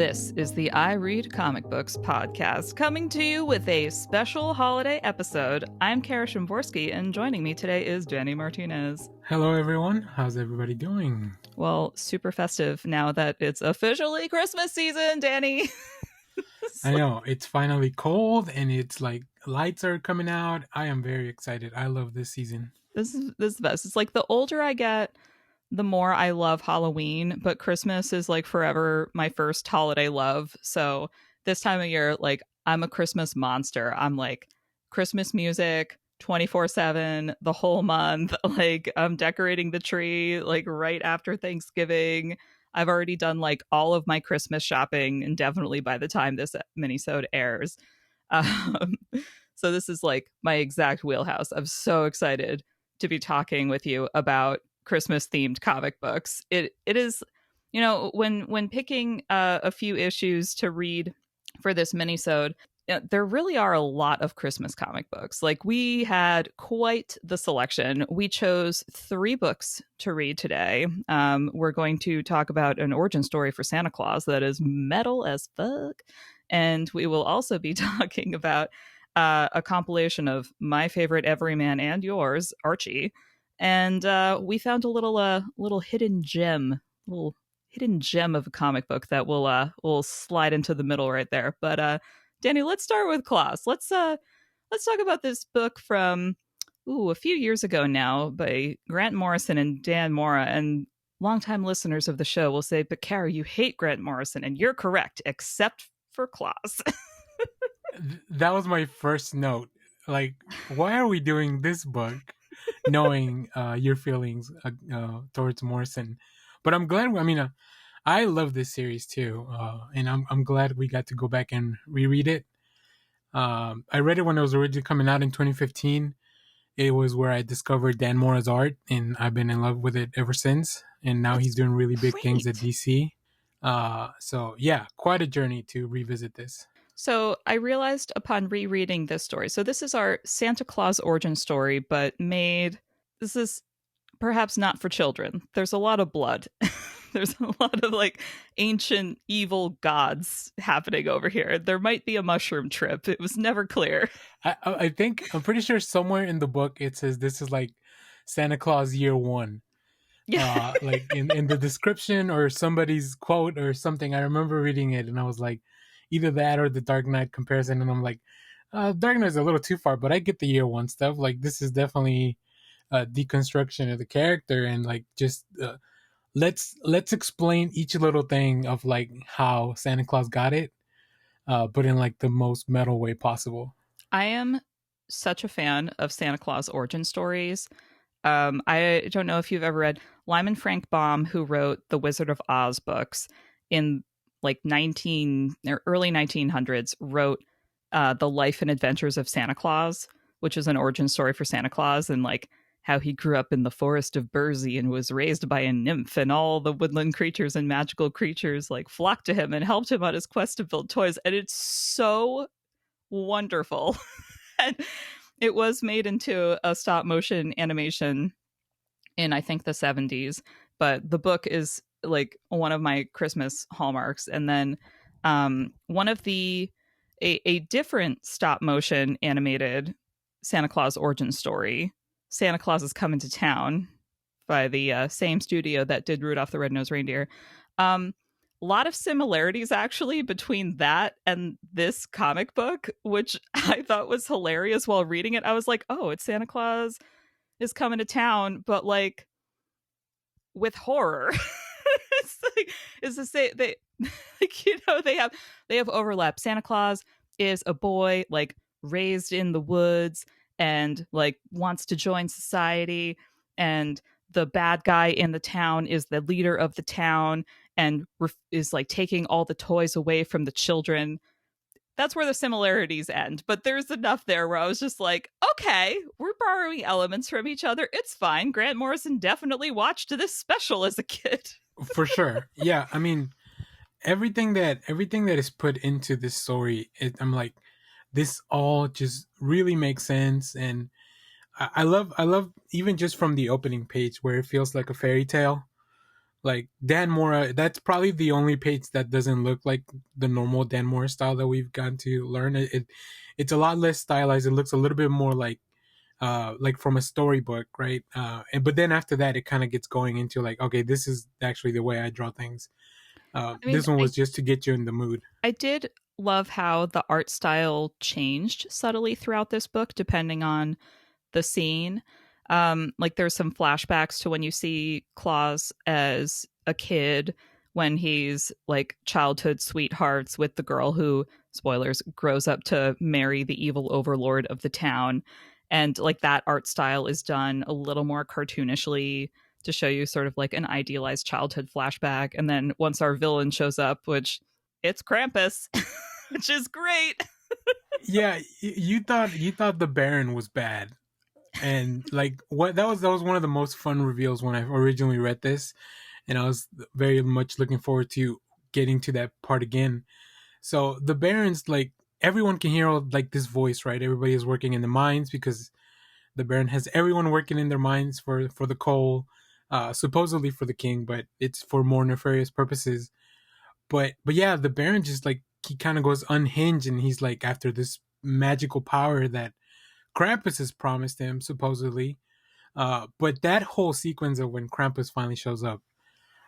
This is the I Read Comic Books podcast, coming to you with a special holiday episode. I'm Kara Shimborsky, and joining me today is Danny Martinez. Hello, everyone. How's everybody doing? Well, super festive now that it's officially Christmas season, Danny. I know, it's finally cold, and it's like lights are coming out. I am very excited. I love this season. This is the best. It's like the older I get, the more I love Halloween, but Christmas is like forever my first holiday love. So this time of year, like I'm a Christmas monster. I'm like Christmas music 24/7 the whole month. Like I'm decorating the tree like right after Thanksgiving. I've already done like all of my Christmas shopping indefinitely by the time this minisode airs. Um, so this is like my exact wheelhouse. I'm so excited to be talking with you about Christmas themed comic books. It is, you know, when picking a few issues to read for this minisode, there really are a lot of Christmas comic books. Like we had quite the selection. We chose 3 books to read today. We're going to talk about an origin story for Santa Claus that is metal as fuck, and we will also be talking about a compilation of my favorite everyman and yours, Archie. And we found a little hidden gem of a comic book that will slide into the middle right there. But Danny, let's start with Klaus. Let's talk about this book from a few years ago now by Grant Morrison and Dan Mora. And longtime listeners of the show will say, "But Kara, you hate Grant Morrison," and you're correct, except for Klaus. That was my first note. Like, why are we doing this book? Knowing your feelings towards Morrison, but I'm glad. I mean, I love this series too, and I'm glad we got to go back and reread it. I read it when it was originally coming out in 2015. It was where I discovered Dan Mora's art, and I've been in love with it ever since. And now he's doing really big things at DC. So yeah, quite a journey to revisit this. So I realized upon rereading this story, so this is our Santa Claus origin story, but this is perhaps not for children. There's a lot of blood. There's a lot of like ancient evil gods happening over here. There might be a mushroom trip. It was never clear. I think, I'm pretty sure somewhere in the book it says this is like Santa Claus year 1. Yeah. Like in the description or somebody's quote or something. I remember reading it and I was like, either that or the Dark Knight comparison, and I'm like, Dark Knight's a little too far, but I get the year 1 stuff. Like, this is definitely a deconstruction of the character, and like just let's explain each little thing of like how Santa Claus got it, but in like the most metal way possible. I am such a fan of Santa Claus origin stories. I don't know if you've ever read Lyman Frank Baum, who wrote the Wizard of Oz books in like early 1900s, wrote The Life and Adventures of Santa Claus, which is an origin story for Santa Claus, and like how he grew up in the forest of Burzee and was raised by a nymph, and all the woodland creatures and magical creatures like flocked to him and helped him on his quest to build toys. And it's so wonderful. And it was made into a stop motion animation in, I think, the 70s, but the book is like one of my Christmas hallmarks. And then one of a different stop motion animated Santa Claus origin story, Santa Claus is Coming to Town, by the same studio that did Rudolph the Red-Nosed Reindeer. A lot of similarities actually between that and this comic book, which I thought was hilarious while reading it. I was like, oh, it's Santa Claus is Coming to Town, but like with horror. It's the same. They, like, you know, they have overlap. Santa Claus is a boy like raised in the woods and like wants to join society, and the bad guy in the town is the leader of the town and is like taking all the toys away from the children. That's where the similarities end. But there's enough there where I was just like, okay, we're borrowing elements from each other. It's fine. Grant Morrison definitely watched this special as a kid. For sure. Yeah. I mean, everything that is put into this story, I'm like, this all just really makes sense. And I love even just from the opening page where it feels like a fairy tale. Like Dan Mora, that's probably the only page that doesn't look like the normal Dan Mora style that we've gotten to learn. It's a lot less stylized. It looks a little bit more like from a storybook, right? But then after that, it kind of gets going into like, okay, this is actually the way I draw things. I mean, This one was just to get you in the mood. I did love how the art style changed subtly throughout this book, depending on the scene. Like there's some flashbacks to when you see Klaus as a kid, when he's like childhood sweethearts with the girl who, spoilers, grows up to marry the evil overlord of the town. And like that art style is done a little more cartoonishly to show you sort of like an idealized childhood flashback. And then once our villain shows up, which it's Krampus, which is great. Yeah, you thought the Baron was bad, and like what that was one of the most fun reveals when I originally read this, and I was very much looking forward to getting to that part again. So the Baron's like everyone can hear like this voice, right? Everybody is working in the mines because the Baron has everyone working in their mines for the coal, supposedly for the king, but it's for more nefarious purposes. But yeah, the Baron just like he kind of goes unhinged, and he's like after this magical power that Krampus has promised him, supposedly. But that whole sequence of when Krampus finally shows up,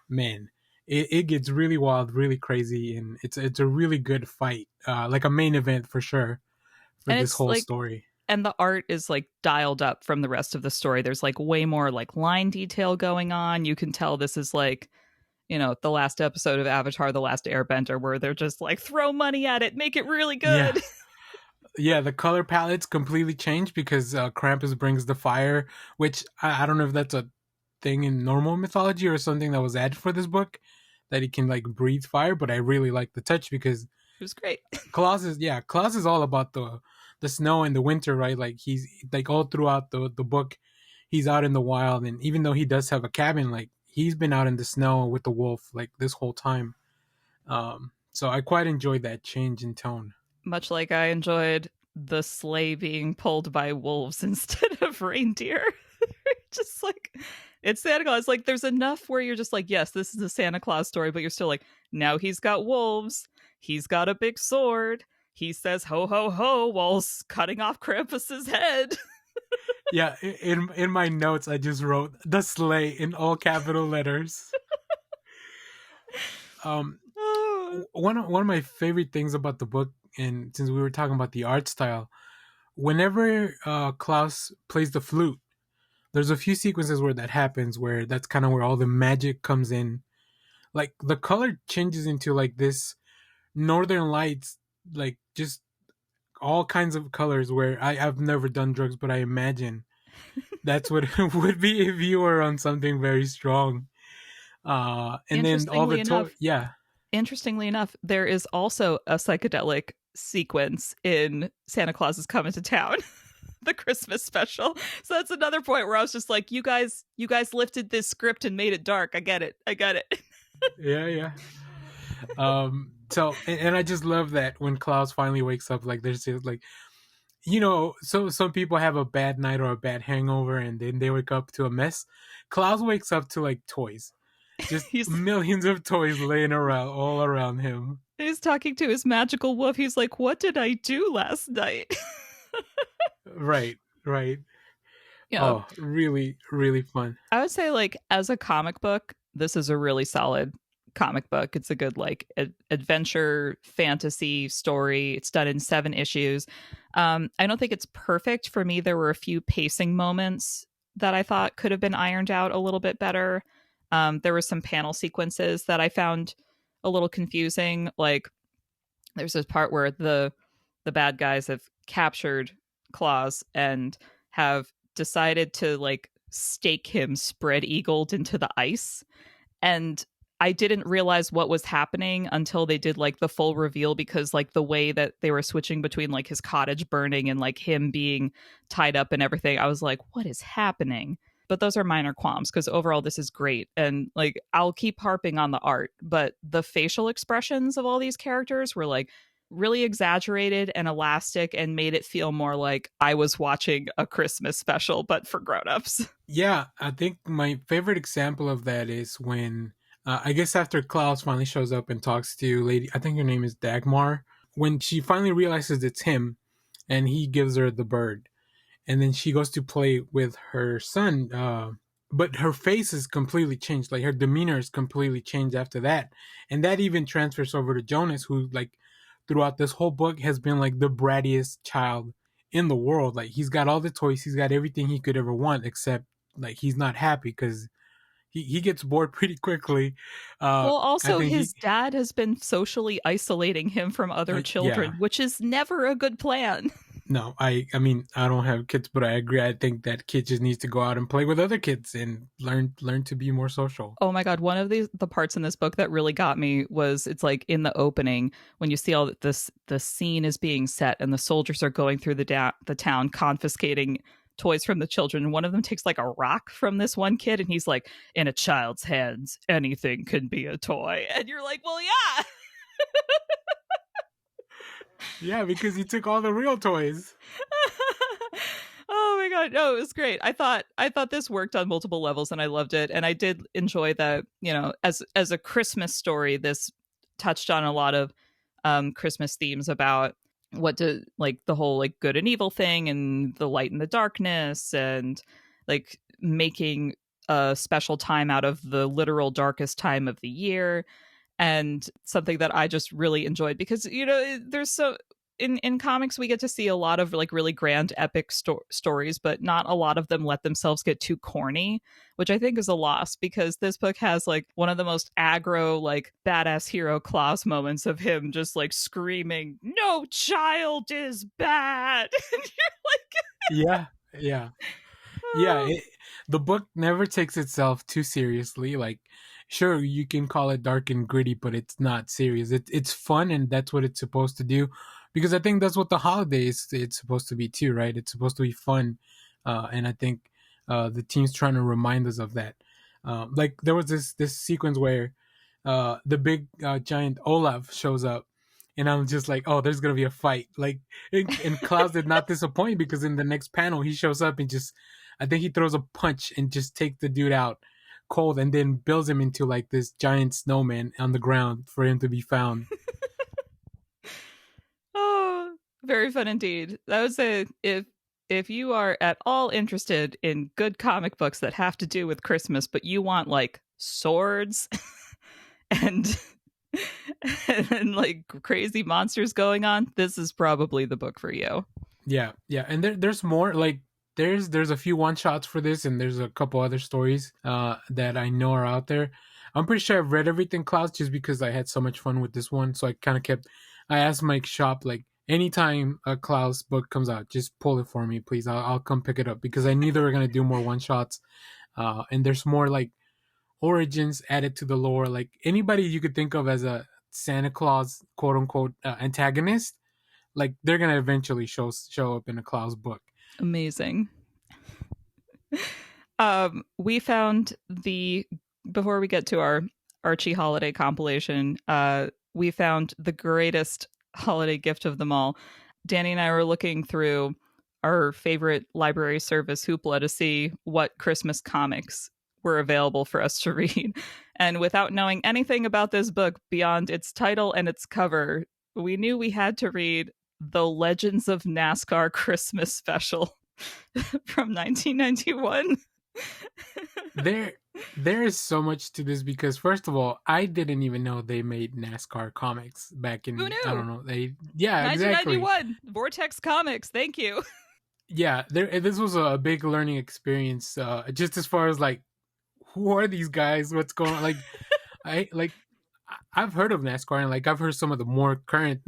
man, it gets really wild, really crazy, and it's a really good fight, like a main event for sure for And this it's whole like, story. and the art is like dialed up from the rest of the story. There's like way more like line detail going on. You can tell this is like, you know, the last episode of Avatar: The Last Airbender, where they're just like, throw money at it, make it really Yeah, good. yeah. The color palettes completely changed because Krampus brings the fire, which I don't know if that's a thing in normal mythology or something that was added for this book that he can like breathe fire. But I really like the touch because It was great. Klaus is all about the snow and the winter, right? Like he's like all throughout the book, he's out in the wild, and even though he does have a cabin, like he's been out in the snow with the wolf like this whole time. So I quite enjoyed that change in tone. Much like I enjoyed the sleigh being pulled by wolves instead of reindeer. Just like, it's Santa Claus. Like, there's enough where you're just like, yes, this is a Santa Claus story, but you're still like, now he's got wolves. He's got a big sword. He says ho ho ho while cutting off Krampus's head. Yeah, in my notes I just wrote the sleigh in all capital letters. Um, one of my favorite things about the book, and since we were talking about the art style, whenever Klaus plays the flute, there's a few sequences where that happens, where that's kind of where all the magic comes in. Like the color changes into like this northern lights, like just all kinds of colors. Where I've never done drugs, but I imagine that's what it would be if you were on something very strong. And then all the interestingly enough, yeah. interestingly enough, there is also a psychedelic sequence in Santa Claus is Coming to Town, the Christmas special. So that's another point where I was just like, you guys lifted this script and made it dark. I get it. I get it. Yeah, yeah. So and I just love that when Klaus finally wakes up, like there's just like, so some people have a bad night or a bad hangover and then they wake up to a mess. Klaus wakes up to like toys, just he's millions of toys laying around all around him. he's talking to his magical wolf. He's like, what did I do last night? Right, right. Yeah. Oh, really, really fun. I would say, like, as a comic book, this is a really solid comic book. It's a good, like, adventure fantasy story. It's done in 7 issues. I don't think it's perfect. For me, there were a few pacing moments that I thought could have been ironed out a little bit better. There were some panel sequences that I found a little confusing. Like, there's this part where the bad guys have captured Klaus and have decided to like stake him spread eagled into the ice. And I didn't realize what was happening until they did like the full reveal, because like the way that they were switching between like his cottage burning and like him being tied up and everything, I was like, what is happening? But those are minor qualms because overall this is great. And like I'll keep harping on the art, but the facial expressions of all these characters were like really exaggerated and elastic and made it feel more like I was watching a Christmas special, but for grown-ups. Yeah, I think my favorite example of that is when I guess after Klaus finally shows up and talks to lady, I think her name is Dagmar, when she finally realizes it's him and he gives her the bird, and then she goes to play with her son, but her face is completely changed, like her demeanor is completely changed after that, and that even transfers over to Jonas, who like throughout this whole book has been like the brattiest child in the world. Like he's got all the toys, he's got everything he could ever want, except like he's not happy because he gets bored pretty quickly. Well, I also, think he his dad has been socially isolating him from other yeah. children, which is never a good plan. No, I mean I don't have kids, but I agree. I think that kid just needs to go out and play with other kids and learn to be more social. Oh my god, one of the parts in this book that really got me was it's like in the opening when you see all this the scene is being set and the soldiers are going through the town confiscating toys from the children. And one of them takes like a rock from this one kid and he's like, in a child's hands anything can be a toy. And you're like, well, yeah. Yeah, because he took all the real toys. Oh my god, no, it was great. I thought this worked on multiple levels and I loved it. And I did enjoy that, as a Christmas story, this touched on a lot of Christmas themes about what to like the whole like good and evil thing and the light and the darkness and like making a special time out of the literal darkest time of the year, and something that I just really enjoyed because there's so in comics we get to see a lot of like really grand epic stories, but not a lot of them let themselves get too corny, which I think is a loss because this book has like one of the most aggro like badass hero Klaus moments of him just like screaming no child is bad and you're like Yeah, yeah, yeah. oh. The book never takes itself too seriously. Like, sure, you can call it dark and gritty, but it's not serious. It's fun, and that's what it's supposed to do. Because I think that's what the holidays it's supposed to be too, right? It's supposed to be fun, and I think the team's trying to remind us of that. Like there was this sequence where the big giant Olaf shows up, and I'm just like, oh, there's gonna be a fight. Like, and Klaus did not disappoint because in the next panel he shows up and just, I think he throws a punch and just takes the dude out cold, and then builds him into like this giant snowman on the ground for him to be found. Oh, very fun indeed. That was a if you are at all interested in good comic books that have to do with Christmas, but you want like swords and and like crazy monsters going on, this is probably the book for you. Yeah, yeah, and there's more. Like there's a few one shots for this, and there's a couple other stories that I know are out there. I'm pretty sure I've read everything, Klaus, just because I had so much fun with this one. So I kind of kept. I asked my shop like anytime a Klaus book comes out, just pull it for me, please. I'll come pick it up because I knew they were gonna do more one shots, and there's more like origins added to the lore. Like anybody you could think of as a Santa Claus quote unquote antagonist, like they're gonna eventually show up in a Klaus book. Amazing. We found the before we get to our Archie holiday compilation, we found the greatest holiday gift of them all. Danny and I were looking through our favorite library service, Hoopla, to see what Christmas comics were available for us to read. And without knowing anything about this book beyond its title and its cover, we knew we had to read The Legends of NASCAR Christmas Special from 1991. There is so much to this because first of all, I didn't even know they made NASCAR comics back in Who I knew? don't know. Yeah, exactly. 1991, Vortex Comics. Thank you. Yeah, this was a big learning experience just as far as like who are these guys? What's going on? Like I like I've heard of NASCAR and like I've heard some of the more current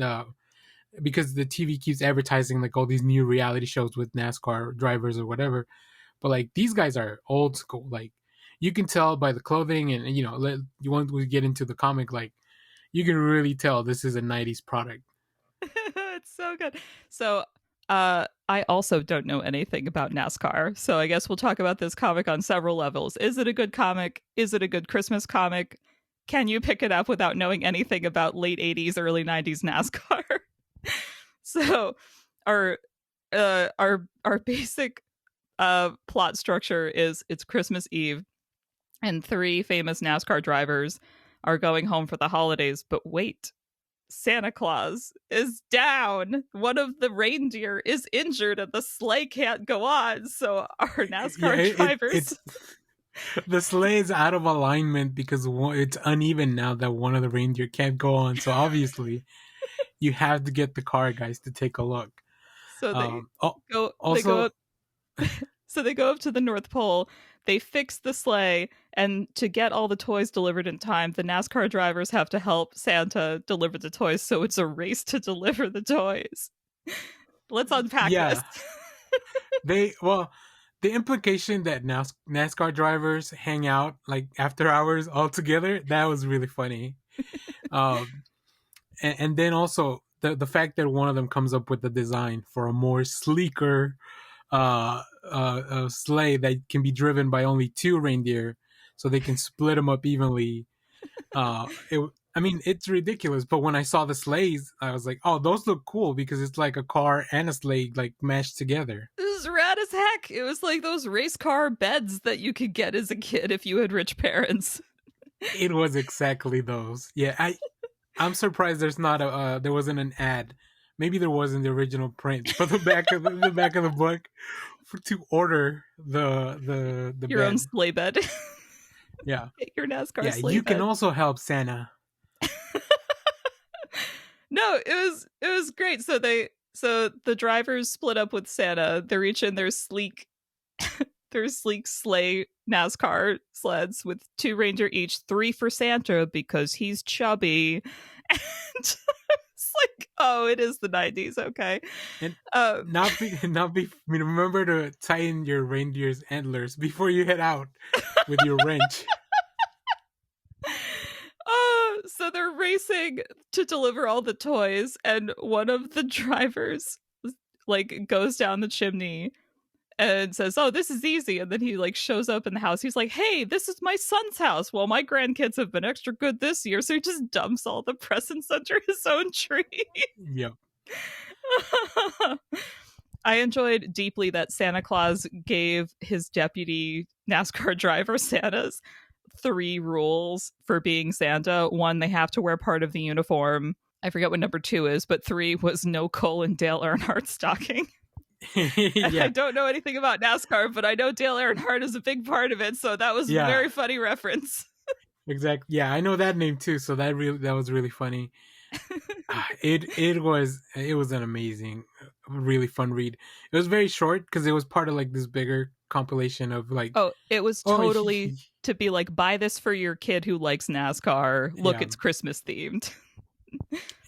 because the TV keeps advertising like all these new reality shows with NASCAR drivers or whatever. But like these guys are old school. Like you can tell by the clothing, and you want to get into the comic, like you can really tell this is a '90s product. It's so good. So, I also don't know anything about NASCAR. So I guess we'll talk about this comic on several levels. Is it a good comic? Is it a good Christmas comic? Can you pick it up without knowing anything about late 80s, early 90s NASCAR? So, our our basic plot structure is it's Christmas Eve and 3 famous NASCAR drivers are going home for the holidays. But wait, Santa Claus is down. One of the reindeer is injured and the sleigh can't go on. So our Yeah, NASCAR drivers. it's the sleigh is out of alignment because it's uneven now that one of the reindeer can't go on. So obviously, you have to get the car guys to take a look. So they Oh, go also, up so they go up to the North Pole, they fix the sleigh, and to get all the toys delivered in time, the NASCAR drivers have to help Santa deliver the toys, so it's a race to deliver the toys. Let's unpack this. yeah, the implication that NASCAR drivers hang out like after hours all together, that was really funny. Um, and then also the fact that one of them comes up with the design for a more sleeker sleigh that can be driven by only 2 reindeer, so they can split them up evenly. I mean, it's ridiculous, but when I saw the sleighs, I was like, "Oh, those look cool because it's like a car and a sleigh like mashed together." This is rad as heck. It was like those race car beds that you could get as a kid if you had rich parents. It was exactly those. Yeah, I'm surprised there wasn't an ad. Maybe there was in the original print for the back of the book to order the Your own bed. sleigh bed. Yeah, Your NASCAR yeah. sleigh You bed. can also help Santa. No, it was great. So the drivers split up with Santa. They're each in their sleek sleigh NASCAR sleds with 2 reindeer each, 3 for Santa because he's chubby. And it's like, oh, it is the 90s, okay. And Um, remember to tighten your reindeer's antlers before you head out with your wrench. so they're racing to deliver all the toys, and one of the drivers like goes down the chimney and says, "Oh, this is easy." And then he like shows up in the house. He's like, "Hey, this is my son's house. Well, my grandkids have been extra good this year." So he just dumps all the presents under his own tree. Yep. I enjoyed deeply that Santa Claus gave his deputy NASCAR driver Santa's 3 rules for being Santa. 1, they have to wear part of the uniform. I forget what number 2 is, but 3 was no Cole and Dale Earnhardt stocking. Yeah. I don't know anything about NASCAR, but I know Dale Earnhardt is a big part of it, so that was a very funny reference. Exactly. Yeah, I know that name too, so that was really funny. It was an amazing, really fun read. It was very short because it was part of like this bigger compilation of like. Oh, it was totally to be like, buy this for your kid who likes NASCAR. Look, it's Christmas themed.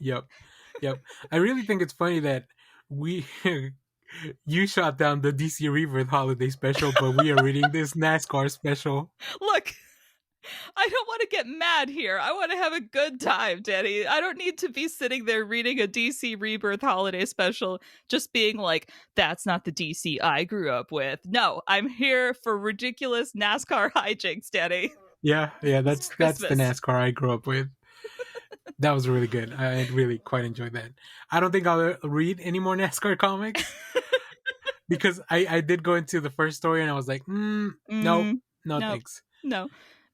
Yep. I really think it's funny that you shot down the DC Rebirth holiday special, but we are reading this NASCAR special. Look, I don't want to get mad here. I want to have a good time, Danny. I don't need to be sitting there reading a DC Rebirth holiday special, just being like, that's not the DC I grew up with. No, I'm here for ridiculous NASCAR hijinks, Danny. Yeah, that's the NASCAR I grew up with. That was really good. I really quite enjoyed that. I don't think I'll read any more NASCAR comics because I did go into the first story and I was like, no, thanks. No.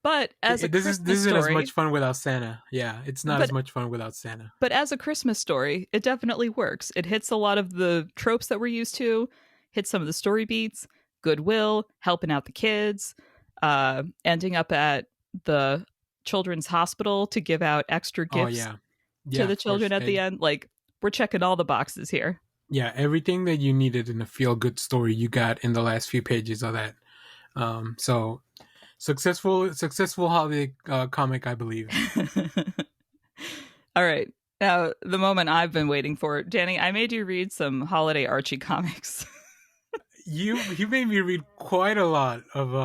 But as this isn't as much fun without Santa. Yeah, it's not as much fun without Santa. But as a Christmas story, it definitely works. It hits a lot of the tropes that we're used to, hits some of the story beats, goodwill, helping out the kids, ending up at the children's hospital to give out extra gifts to the children at the end. Like, we're checking all the boxes here. Yeah, everything that you needed in a feel-good story you got in the last few pages of that. So successful holiday comic, I believe. All right. Now, the moment I've been waiting for. Danny, I made you read some holiday Archie comics. You made me read quite a lot of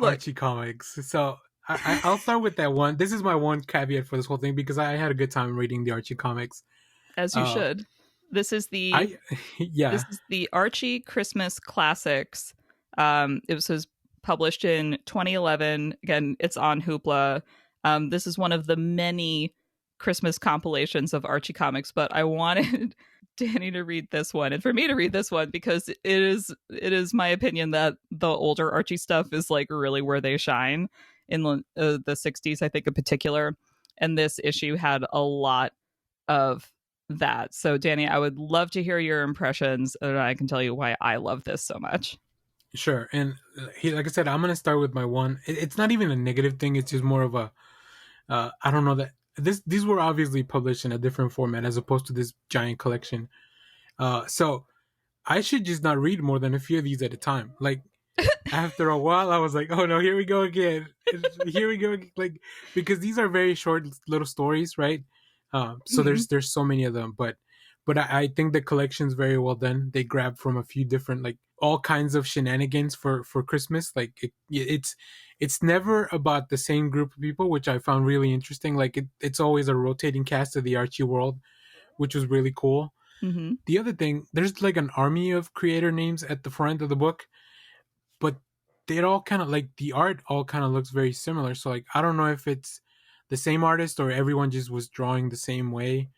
Archie comics. So I'll start with that one. This is my one caveat for this whole thing because I had a good time reading the Archie comics. As you should. This is the This is the Archie Christmas Classics. It was published in 2011. Again, it's on Hoopla. This is one of the many Christmas compilations of Archie comics, but I wanted Danny to read this one and for me to read this one because it is my opinion that the older Archie stuff is like really where they shine. in the 60s, I think in particular. And this issue had a lot of that. So, Danny, I would love to hear your impressions, and I can tell you why I love this so much. Sure. And like I said, I'm gonna start with my one. It's not even a negative thing. It's just more of a I don't know that these were obviously published in a different format as opposed to this giant collection. So I should just not read more than a few of these at a time. Like after a while, I was like, oh no, here we go again. Here we go. Like because these are very short little stories, right? So Mm-hmm. there's so many of them, but I think the collection's very well done. They grab from a few different like all kinds of shenanigans for Christmas. Like it's never about the same group of people, which I found really interesting. Like it's always a rotating cast of the Archie world, which was really cool. Mm-hmm. The other thing, there's like an army of creator names at the front of the book, but they all kind of like the art all kind of looks very similar. So like I don't know if it's the same artist or everyone just was drawing the same way.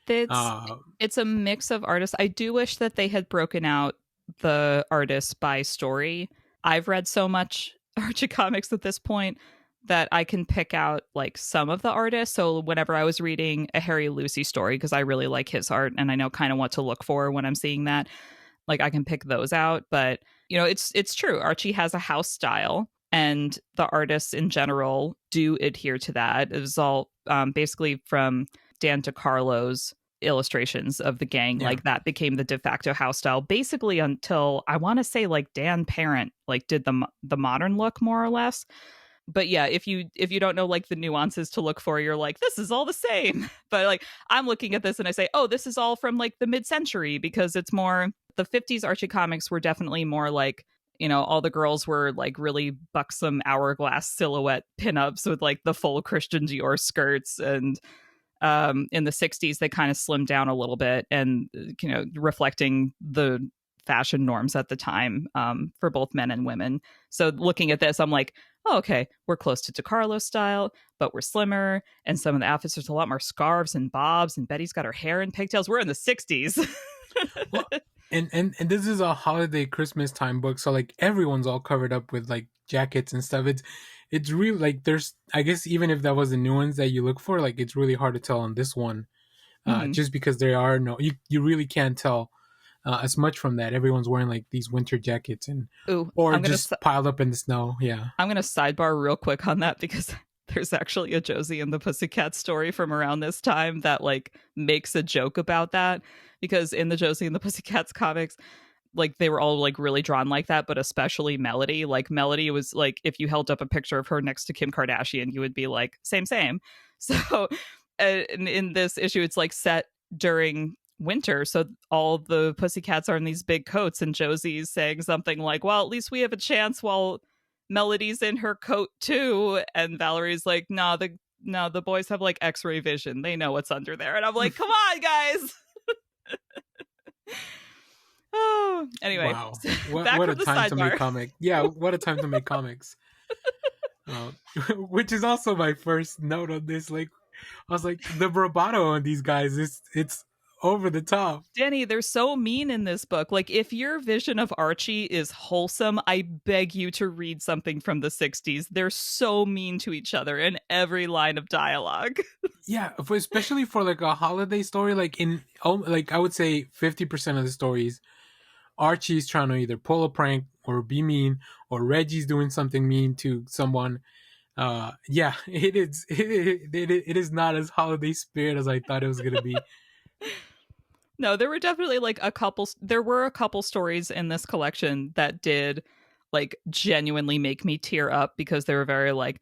It's Uh, it's a mix of artists. I do wish that they had broken out the artists by story. I've read so much Archie comics at this point that I can pick out like some of the artists. So whenever I was reading a Harry Lucy story, because I really like his art and I know kind of what to look for when I'm seeing that, like I can pick those out. But you know, it's true. Archie has a house style, and the artists in general do adhere to that. It was all basically from Dan DeCarlo's illustrations of the gang. yeah. Like that became the de facto house style, basically until I want to say like Dan Parent like did the modern look more or less. But yeah, if you don't know like the nuances to look for, you're like, this is all the same. But like I'm looking at this and I say, oh, this is all from like the mid-century, because it's more the 50s Archie comics were definitely more like, you know, all the girls were like really buxom hourglass silhouette pinups with like the full Christian Dior skirts. And in the 60s they kind of slimmed down a little bit, and you know, reflecting the fashion norms at the time, for both men and women. So looking at this, I'm like, oh, okay, we're close to DeCarlo style, but we're slimmer, and some of the outfits, there's a lot more scarves and bobs, and Betty's got her hair in pigtails. We're in the 60s. Well, and this is a holiday Christmas time book, so like everyone's all covered up with like jackets and stuff. It's really like there's I guess even if that was the new ones that you look for, like it's really hard to tell on this one, Mm-hmm. just because there are no you really can't tell as much from that. Everyone's wearing like these winter jackets and Ooh, or just piled up in the snow. Yeah. I'm gonna sidebar real quick on that, because there's actually a Josie and the Pussycat story from around this time that like makes a joke about that. Because in the Josie and the Pussycats comics, like they were all like really drawn like that, but especially Melody. Like Melody was like, if you held up a picture of her next to Kim Kardashian, you would be like, same, same. So in this issue, it's like set during winter, so all the pussycats are in these big coats, and Josie's saying something like, well, at least we have a chance while Melody's in her coat too. And Valerie's like, no, the boys have like x-ray vision, they know what's under there. And I'm like, come on guys. Oh, anyway. Wow. Back What a from the time to make sidebar. comic. Yeah, what a time to make comics. Uh, which is also my first note on this. Like, I was like, the bravado on these guys it's over the top. Danny, they're so mean in this book. Like, if your vision of Archie is wholesome, I beg you to read something from the 60s. They're so mean to each other in every line of dialogue. Yeah, especially for like a holiday story. Like like I would say 50% of the stories, Archie's trying to either pull a prank or be mean, or Reggie's doing something mean to someone. Yeah, it is. It is not as holiday spirit as I thought it was gonna be. No, there were definitely like there were a couple stories in this collection that did like genuinely make me tear up, because they were very like,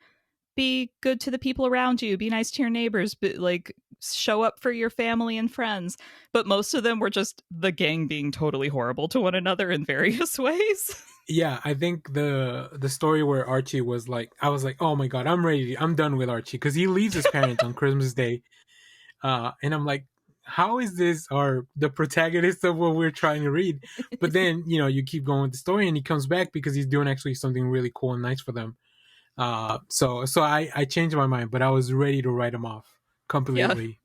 be good to the people around you, be nice to your neighbors, but like show up for your family and friends. But most of them were just the gang being totally horrible to one another in various ways. Yeah, I think the story where Archie was like, I was like, oh my god, I'm ready. I'm done with Archie, because he leaves his parents on Christmas Day, and I'm like, how is this or the protagonist of what we're trying to read? But then you keep going with the story, and he comes back because he's doing actually something really cool and nice for them. So I changed my mind, but I was ready to write him off Yeah. completely.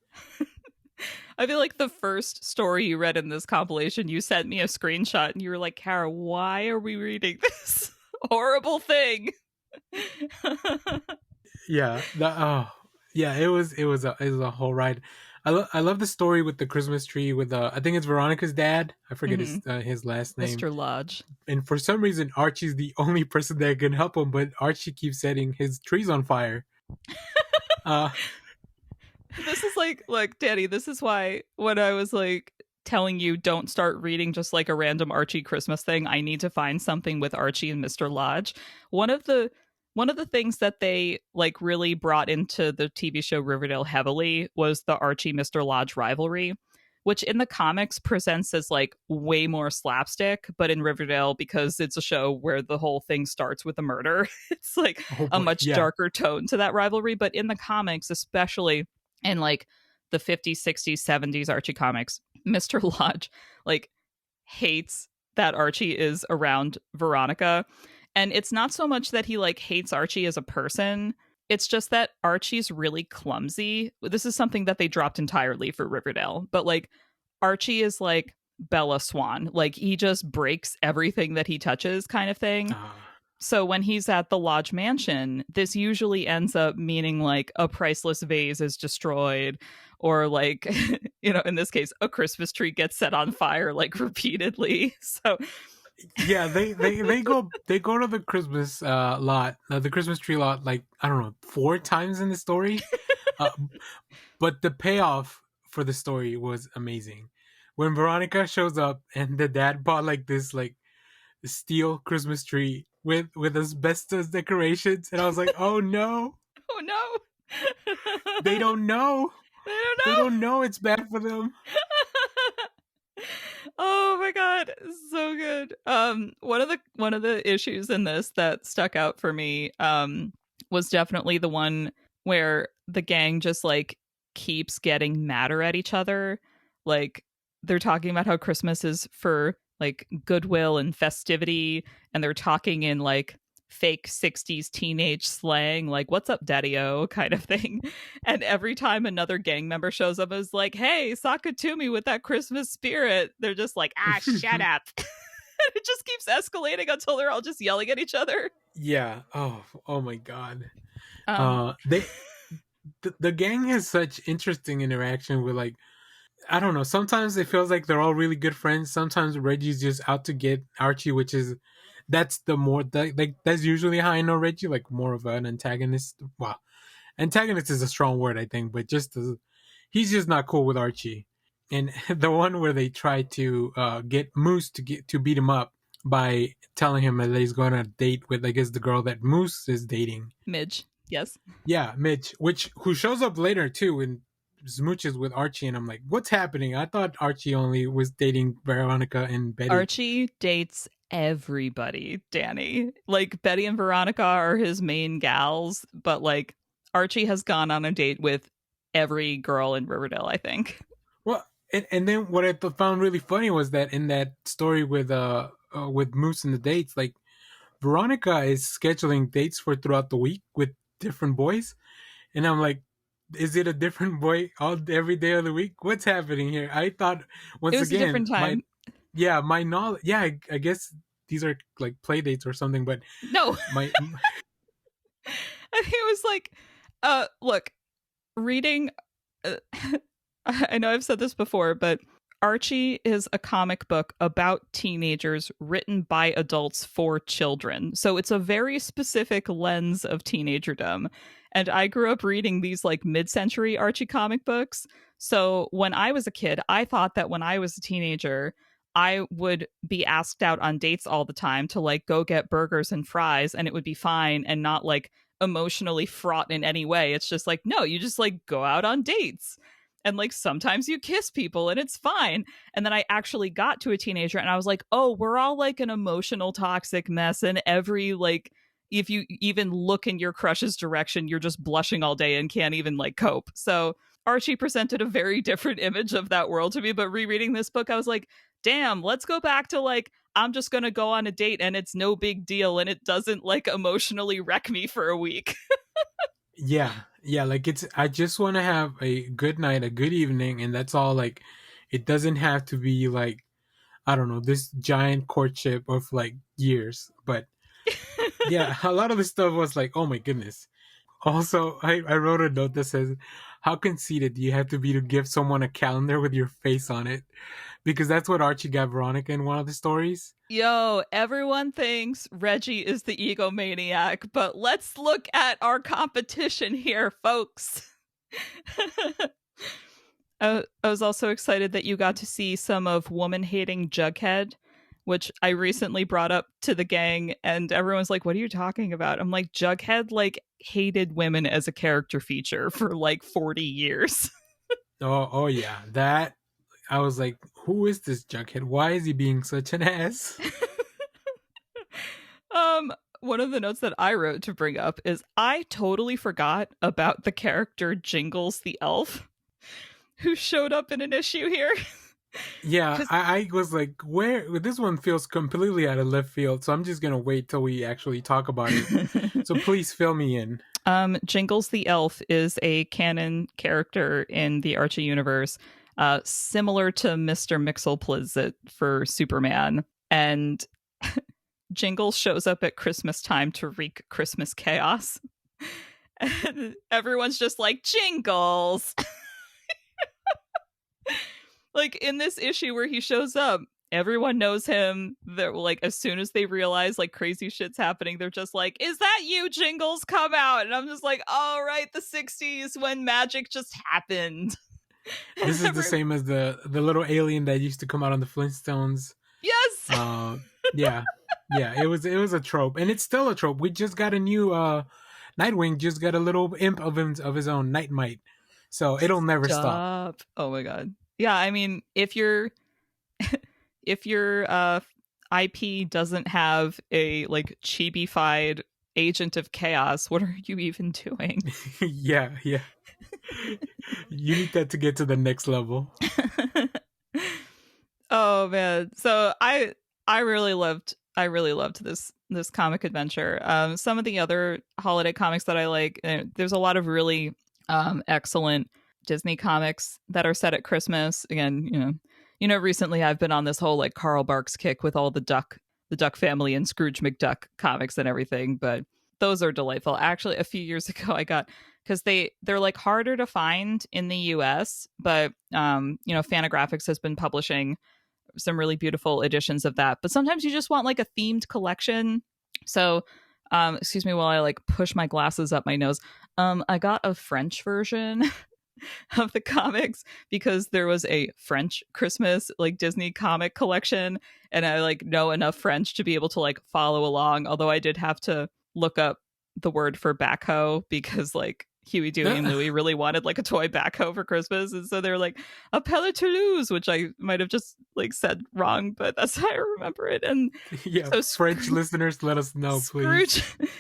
I feel like the first story you read in this compilation, you sent me a screenshot and you were like, Kara, why are we reading this horrible thing? Yeah, yeah, it was a whole ride. I love the story with the Christmas tree with I think it's Veronica's dad. I forget Hmm. his last name. Mr. Lodge. And for some reason, Archie's the only person that can help him, but Archie keeps setting his trees on fire. Uh, This is like, Danny, this is why when I was like telling you don't start reading just like a random Archie Christmas thing, I need to find something with Archie and Mr. Lodge. One of the one of the things that they like really brought into the TV show Riverdale heavily was the Archie Mr. Lodge rivalry, which in the comics presents as like way more slapstick, but in Riverdale, because it's a show where the whole thing starts with a murder, it's like oh a boy, much yeah. darker tone to that rivalry. But in the comics, especially in like the 50s, 60s, 70s Archie comics, Mr. Lodge like hates that Archie is around Veronica. And it's not so much that he like hates Archie as a person. It's just that Archie's really clumsy. This is something that they dropped entirely for Riverdale. But like Archie is like Bella Swan. Like he just breaks everything that he touches kind of thing. Uh, So when he's at the Lodge Mansion, this usually ends up meaning like a priceless vase is destroyed, or like, in this case, a Christmas tree gets set on fire like repeatedly. So yeah, they go to the Christmas lot, the Christmas tree lot, like I don't know, 4 times in the story. Uh, but the payoff for the story was amazing. When Veronica shows up and the dad bought like this like steel Christmas tree with asbestos decorations, and I was like, oh no, oh no. they don't know, I don't they know. don't know it's bad for them. Oh my god, so good. One of the issues in this that stuck out for me was definitely the one where the gang just like keeps getting madder at each other. Like they're talking about how Christmas is for like goodwill and festivity, and they're talking in like fake 60s teenage slang, like what's up daddy-o kind of thing. And every time another gang member shows up, is like, hey, sock it to me with that Christmas spirit, they're just like, ah, shut up. It just keeps escalating until they're all just yelling at each other. Yeah. Oh my god. um They the gang has such interesting interaction with like I don't know. Sometimes it feels like they're all really good friends. Sometimes Reggie's just out to get Archie, which is that's the more like that's usually how I know Reggie, like more of an antagonist. Well, antagonist is a strong word, I think, but he's just not cool with Archie. And the one where they try to get Moose to beat him up by telling him that he's going on a date with, I guess, the girl that Moose is dating. Midge, yes. Yeah, Mitch, who shows up later too and smooches with Archie, and I'm like, what's happening? I thought Archie only was dating Veronica and Betty. Archie dates everybody, Danny. Like Betty and Veronica are his main gals, but like Archie has gone on a date with every girl in Riverdale, I think. Well, and then what I found really funny was that in that story with Moose and the dates, like Veronica is scheduling dates for throughout the week with different boys, and I'm like, is it a different boy every day of the week? What's happening here? I thought It once was a again different time. my knowledge. Yeah, I guess these are like play dates or something, but No. my It was like, look, reading. Uh, I know I've said this before, but Archie is a comic book about teenagers written by adults for children. So it's a very specific lens of teenagerdom. And I grew up reading these like mid century Archie comic books. So when I was a kid, I thought that when I was a teenager, I would be asked out on dates all the time to like go get burgers and fries, and it would be fine and not like emotionally fraught in any way. It's just like, no, you just like go out on dates. And like sometimes you kiss people and it's fine. And then I actually got to a teenager and I was like, oh, we're all like an emotional toxic mess. And every like, if you even look in your crush's direction, you're just blushing all day and can't even like cope. So Archie presented a very different image of that world to me. But rereading this book, I was like, damn, let's go back to like, I'm just going to go on a date and it's no big deal and it doesn't like emotionally wreck me for a week. yeah, like I just want to have a good night, a good evening, and that's all. Like, it doesn't have to be like I don't know this giant courtship of like years, but Yeah, a lot of the stuff was like, oh my goodness. Also, I wrote a note that says, how conceited do you have to be to give someone a calendar with your face on it? Because that's what Archie got Veronica in one of the stories. Yo, everyone thinks Reggie is the egomaniac, but let's look at our competition here, folks. I was also excited that you got to see some of woman hating Jughead, which I recently brought up to the gang, and everyone's like, what are you talking about? I'm like, Jughead like hated women as a character feature for like 40 years. Oh yeah, that I was like, who is this Jughead? Why is he being such an ass? One of the notes that I wrote to bring up is I totally forgot about the character Jingles the elf who showed up in an issue here. Yeah, I was like, where this one feels completely out of left field, so I'm just gonna wait till we actually talk about it. So please fill me in. Jingles the elf is a canon character in the Archie universe, similar to Mr. Mxyzptlk for Superman. And Jingles shows up at Christmas time to wreak Christmas chaos. And everyone's just like, Jingles! Like, in this issue where he shows up, everyone knows him. They're like, as soon as they realize like crazy shit's happening, they're just like, is that you, Jingles? Come out. And I'm just like, all right, the 60s when magic just happened. This is the same as the little alien that used to come out on the Flintstones. Yes. Yeah. It was a trope, and it's still a trope. We just got a new Nightwing just got a little imp of his own, Nightmite. So it'll never stop. Oh my god. Yeah, I mean, if your IP doesn't have a like chibi-fied agent of chaos, what are you even doing? Yeah. You need that to get to the next level. Oh man. So I really loved this comic adventure. Some of the other holiday comics that I like, there's a lot of really excellent Disney comics that are set at Christmas. Again, recently I've been on this whole like Carl Barks kick with all the Duck family and Scrooge McDuck comics and everything, but those are delightful. Actually, a few years ago I got, because they're like harder to find in the US, but Fantagraphics has been publishing some really beautiful editions of that. But sometimes you just want like a themed collection. So excuse me while I like push my glasses up my nose. I got a French version of the comics because there was a French Christmas like Disney comic collection, and I like know enough French to be able to like follow along, although I did have to look up the word for backhoe because like Huey, Dewey, and Louie really wanted like a toy backhoe for Christmas, and so they're like a Pelle Toulouse, which I might have just like said wrong, but that's how I remember it. And yeah, so French listeners, let us know, Scrooge, please.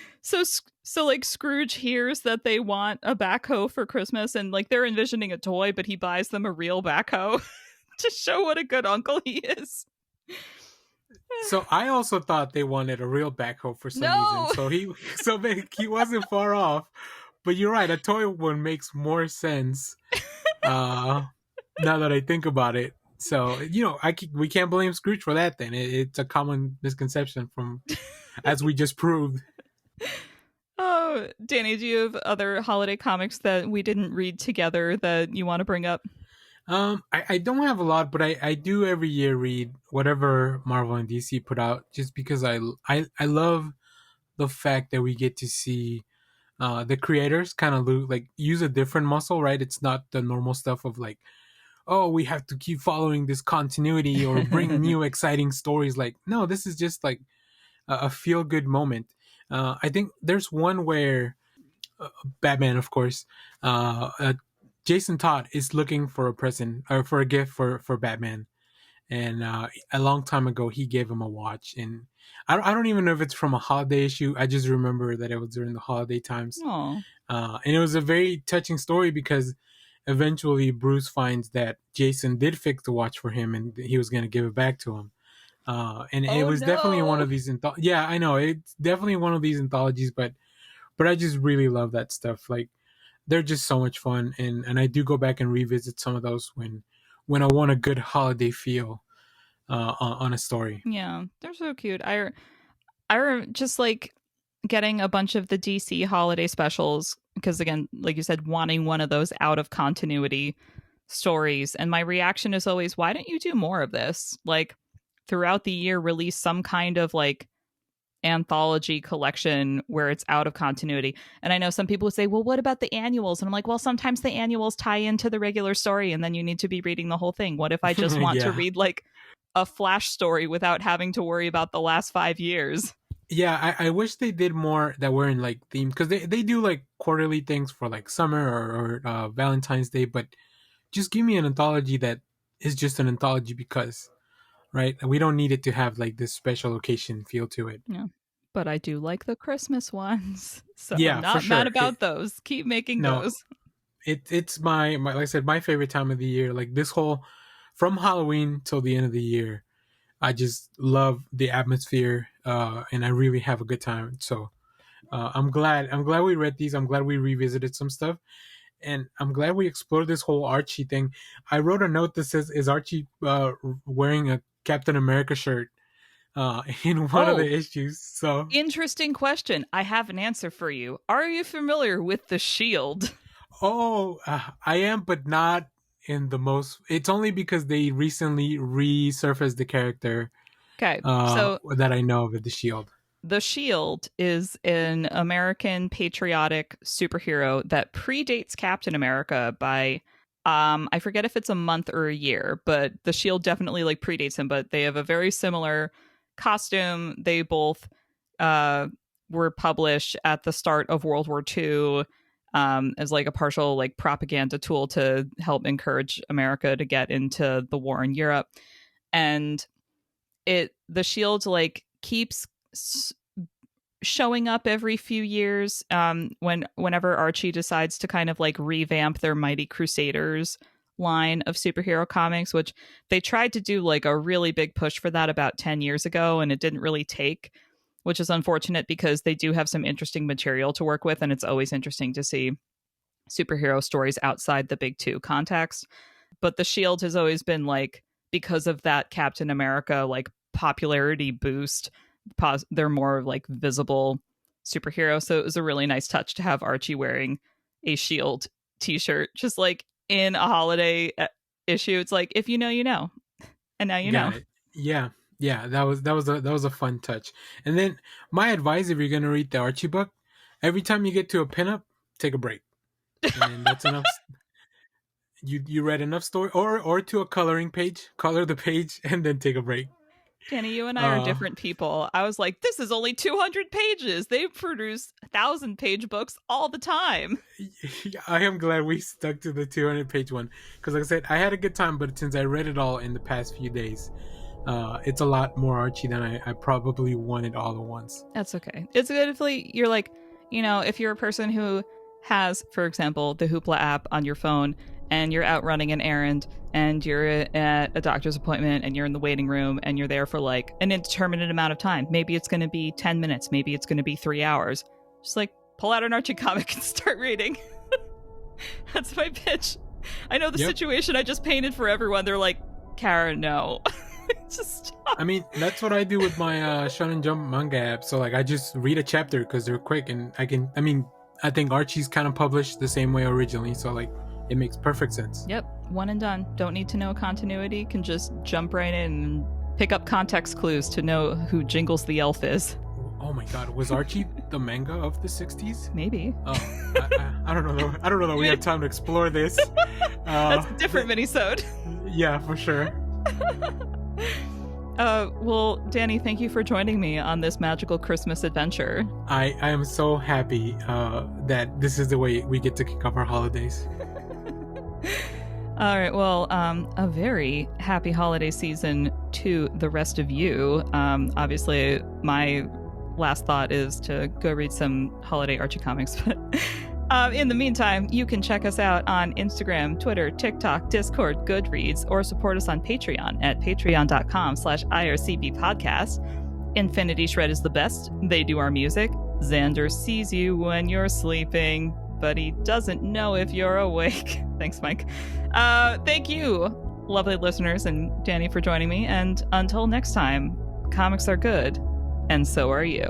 So like Scrooge hears that they want a backhoe for Christmas, and like they're envisioning a toy, but he buys them a real backhoe to show what a good uncle he is. So I also thought they wanted a real backhoe for some reason. So he wasn't far off. But you're right, a toy one makes more sense now that I think about it. So, we can't blame Scrooge for that then. It's a common misconception from, as we just proved. Oh, Danny, do you have other holiday comics that we didn't read together that you want to bring up? I don't have a lot, but I do every year read whatever Marvel and DC put out, just because I love the fact that we get to see the creators kind of use a different muscle, right? It's not the normal stuff of like, oh, we have to keep following this continuity or bring new exciting stories. Like, no, this is just like a feel good moment. I think there's one where Batman, of course, Jason Todd is looking for a present or for a gift for Batman. And a long time ago, he gave him a watch. And I don't even know if it's from a holiday issue. I just remember that it was during the holiday times. And it was a very touching story because eventually Bruce finds that Jason did fix the watch for him and he was going to give it back to him. It was definitely one of these. Yeah, I know. It's definitely one of these anthologies, but I just really love that stuff. Like, they're just so much fun. And I do go back and revisit some of those when I want a good holiday feel on a story. Yeah, they're so cute. I just like getting a bunch of the DC holiday specials because, again, like you said, wanting one of those out of continuity stories. And my reaction is always, why don't you do more of this? Like, throughout the year, release some kind of like anthology collection where it's out of continuity. And I know some people would say, well, what about the annuals? And I'm like, well, sometimes the annuals tie into the regular story and then you need to be reading the whole thing. What if I just want to read like a Flash story without having to worry about the last 5 years? Yeah, I wish they did more that were in like themes, because they do like quarterly things for like summer or Valentine's Day, but just give me an anthology that is just an anthology because, right? We don't need it to have like this special occasion feel to it. Yeah. But I do like the Christmas ones. So Yeah, I'm not for mad sure. about those. Keep making No, those. it's my like I said, my favorite time of the year. Like this whole from Halloween till the end of the year, I just love the atmosphere, and I really have a good time. So I'm glad we read these. I'm glad we revisited some stuff, and I'm glad we explored this whole Archie thing. I wrote a note that says, "Is Archie wearing a Captain America shirt in one of the issues?" So interesting question. I have an answer for you. Are you familiar with the Shield? Oh, I am, but not in the most. It's only because they recently resurfaced the character. Okay, so that I know of the Shield. The Shield is an American patriotic superhero that predates Captain America by I forget if it's a month or a year, but the Shield definitely like predates him, but they have a very similar costume. They both were published at the start of World War II as like a partial like propaganda tool to help encourage America to get into the war in Europe. And the Shield like keeps showing up every few years whenever Archie decides to kind of like revamp their Mighty Crusaders line of superhero comics, which they tried to do like a really big push for that about 10 years ago, and it didn't really take, which is unfortunate because they do have some interesting material to work with, and it's always interesting to see superhero stories outside the big two context. But the Shield has always been like, because of that Captain America like popularity boost, they're more like visible superhero. So it was a really nice touch to have Archie wearing a Shield t-shirt, just like in a holiday issue. It's like, if you know, you know, and now you know. It. Yeah, that was a fun touch. And then my advice, if you're gonna read the Archie book, every time you get to a pinup, take a break, and that's enough. You read enough story, or to a coloring page, color the page, and then take a break. Danny, you and I are different people. I was like, this is only 200 pages. They produce 1,000-page books all the time. I am glad we stuck to the 200-page one. Because like I said, I had a good time, but since I read it all in the past few days, it's a lot more Archie than I probably wanted all at once. That's okay. It's good if you're like, you know, if you're a person who has, for example, the Hoopla app on your phone, and you're out running an errand, and you're at a doctor's appointment, and you're in the waiting room, and you're there for like an indeterminate amount of time. Maybe it's going to be 10 minutes. Maybe it's going to be 3 hours. Just like pull out an Archie comic and start reading. That's my pitch. I know the situation I just painted for everyone. They're like, Kara, no. Just stop. I mean, that's what I do with my Shonen Jump manga app. So like I just read a chapter because they're quick, and I think Archie's kind of published the same way originally. So like, it makes perfect sense. Yep, one and done. Don't need to know continuity. Can just jump right in and pick up context clues to know who Jingles the Elf is. Oh my god, was Archie the manga of the 60s? Maybe. Oh, I don't know though. I don't know that we have time to explore this. That's a different minisode. Yeah, for sure. Well, Danny, thank you for joining me on this magical Christmas adventure. I am so happy that this is the way we get to kick off our holidays. All right, well, a very happy holiday season to the rest of you. Obviously, my last thought is to go read some holiday Archie comics, but in the meantime, you can check us out on Instagram, Twitter, TikTok, Discord, Goodreads, or support us on Patreon at patreon.com/IRCB podcast. Infinity Shred is the best. They do our music. Zander sees you when you're sleeping, but he doesn't know if you're awake. Thanks, Mike. Thank you, lovely listeners, and Danny for joining me. And until next time, comics are good, and so are you.